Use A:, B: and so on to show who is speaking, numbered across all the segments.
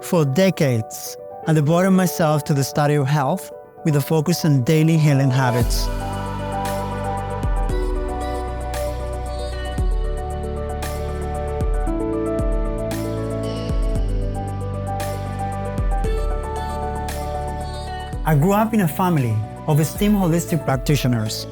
A: For decades, I devoted myself to the study of health with a focus on daily healing habits. I grew up in a family of esteemed holistic practitioners.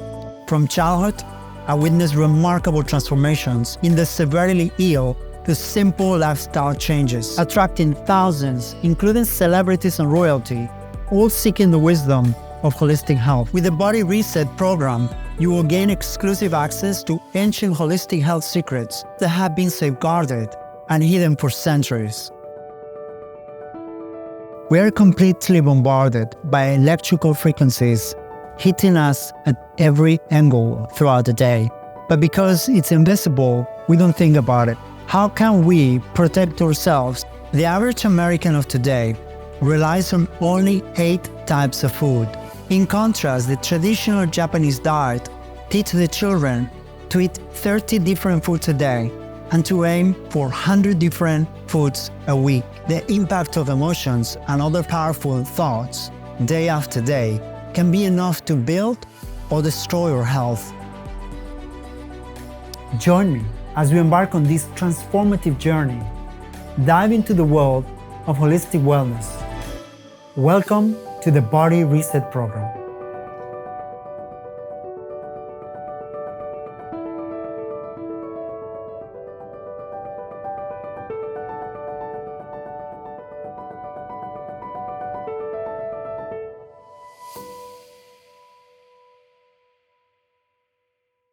A: From childhood, I witnessed remarkable transformations in the severely ill to simple lifestyle changes, attracting thousands, including celebrities and royalty, all seeking the wisdom of holistic health. With the Body Reset program, you will gain exclusive access to ancient holistic health secrets that have been safeguarded and hidden for centuries. We are completely bombarded by electrical frequencies hitting us at every angle throughout the day. But because it's invisible, we don't think about it. How can we protect ourselves? The average American of today relies on only 8 types of food. In contrast, the traditional Japanese diet teaches the children to eat 30 different foods a day and to aim for 100 different foods a week. The impact of emotions and other powerful thoughts day after day can be enough to build or destroy our health. Join me as we embark on this transformative journey. Dive into the world of holistic wellness. Welcome to the Body Reset program.